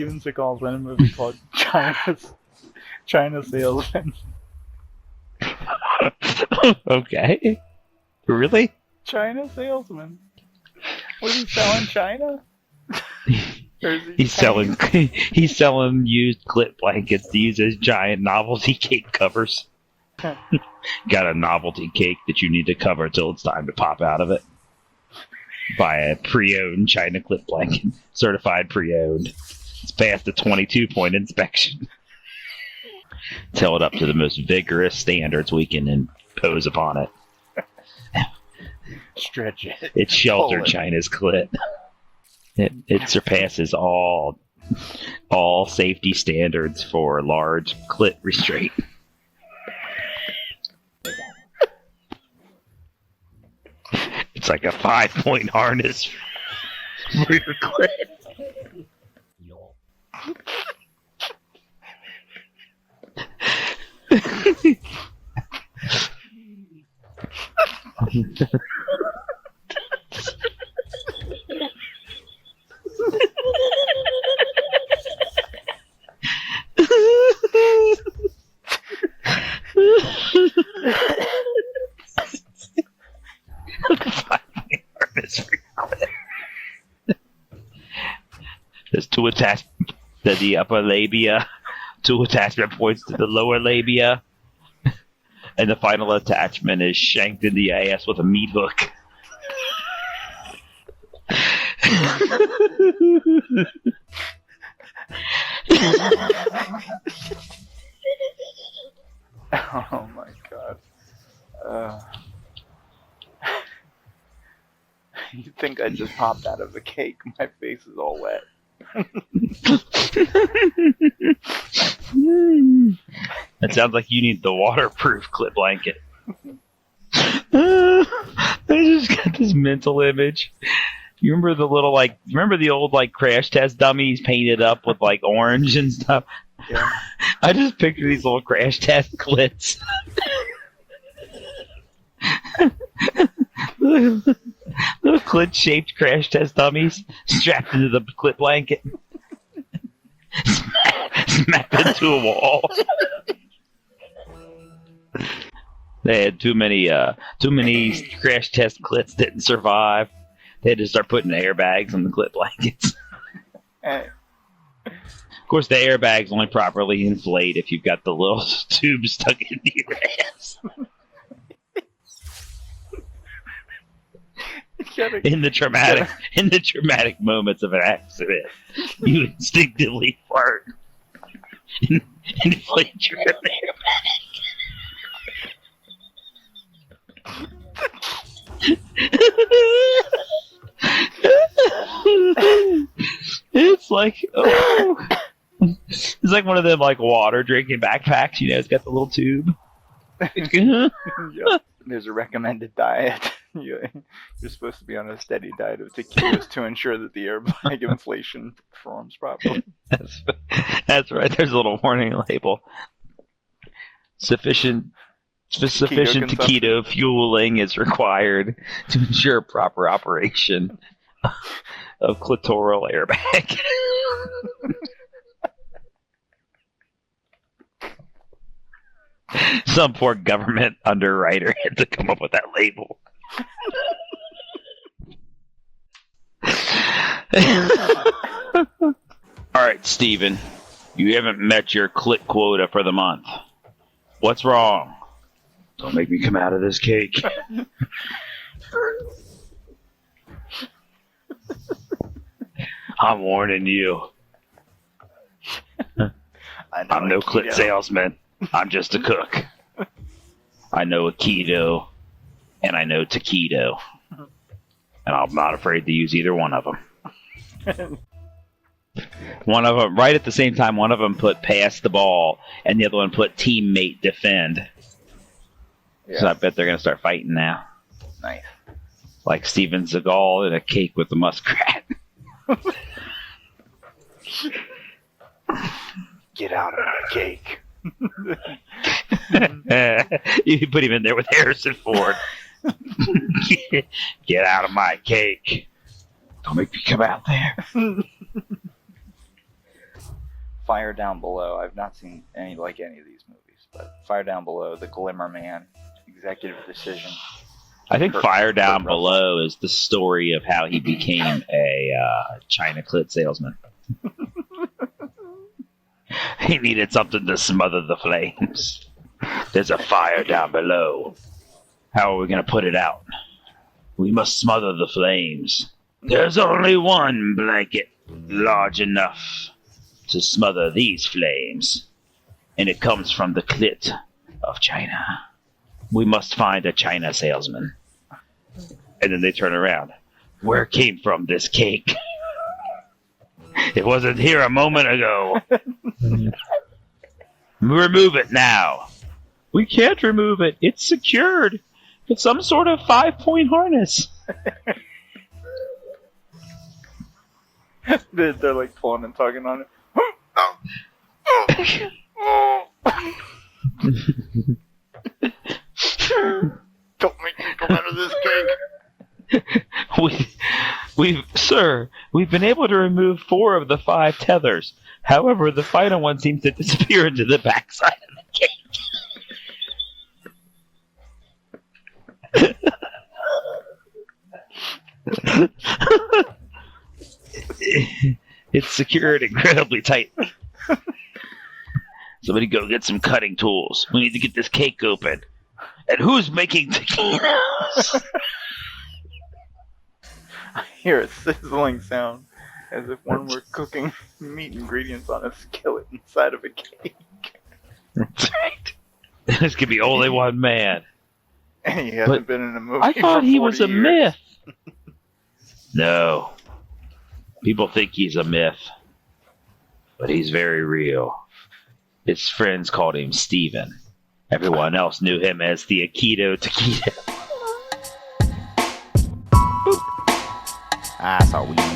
Steven Seagal's in a movie called China Salesman. Okay. Really? China Salesman. Was he selling China? He's selling used clip blankets to use as giant novelty cake covers. Got a novelty cake that you need to cover till it's time to pop out of it. Buy a pre-owned China clip blanket, certified pre-owned. It's passed a 22-point inspection. Tell it up to the most vigorous standards we can impose upon it. Stretch it. It's sheltered China's clit. It surpasses all safety standards for large clit restraint. It's like a 5-point harness for your clit. There's two attachments to the upper labia, 2 attachment points to the lower labia, and the final attachment is shanked in the ass with a meat hook. Oh my god. You think I just popped out of the cake? My face is all wet. It sounds like you need the waterproof clip blanket. I just got this mental image. You remember the little remember the old crash test dummies painted up with orange and stuff? Yeah. I just picture these little crash test clits. Little clit-shaped crash test dummies strapped into the clip blanket. Smacked into a wall. They had too many crash test clits didn't survive. They had to start putting airbags on the clip blankets. Hey. Of course, the airbags only properly inflate if you've got the little tube stuck into your ass. In the traumatic moments of an accident, you instinctively fart. Inflate your airbag. It's like it's like one of them water drinking backpacks. It's got the little tube. Yep. There's a recommended diet. You're supposed to be on a steady diet of taquitos to ensure that the airbag inflation performs properly. That's right. There's a little warning label. Sufficient taquito fueling is required to ensure proper operation of clitoral airbag. Some poor government underwriter had to come up with that label. Alright, Steven. You haven't met your clit quota for the month. What's wrong? Don't make me come out of this cake. I'm warning you. I'm no clit salesman. I'm just a cook. I know Aikido, and I know taquito. And I'm not afraid to use either one of them. One of them, right at the same time, one of them put pass the ball, and the other one put teammate defend. Yeah. So I bet they're going to start fighting now. Nice. Like Steven Seagal in a cake with the muskrat. Get out of my cake. You put him in there with Harrison Ford. Get out of my cake. Don't make me come out there. Fire Down Below. I've not seen any of these movies, but Fire Down Below, The Glimmer Man, Executive Decision. I think Fire Down Below is the story of how he became a Chyna clit salesman. He needed something to smother the flames. There's a fire down below. How are we going to put it out? We must smother the flames. There's only one blanket large enough to smother these flames, and it comes from the clit of Chyna. We must find a Chyna salesman. And then they turn around. Where came from this cake? It wasn't here a moment ago. Remove it now. We can't remove it. It's secured. It's some sort of 5-point harness. They're like pulling and tugging on it. Don't make me come out of this cake. We've been able to remove 4 of the 5 tethers. However, the final one seems to disappear into the backside of the cake. It's secured incredibly tightly. Somebody go get some cutting tools. We need to get this cake open. And who's making taquitos? I hear a sizzling sound as if one were cooking meat ingredients on a skillet inside of a cake. That's right. This could be only one man. And he hasn't been in a movie. I thought he was a years. myth. No. People think he's a myth. But he's very real. His friends called him Steven. Everyone else knew him as the Aikido Taquito. I saw WEENS.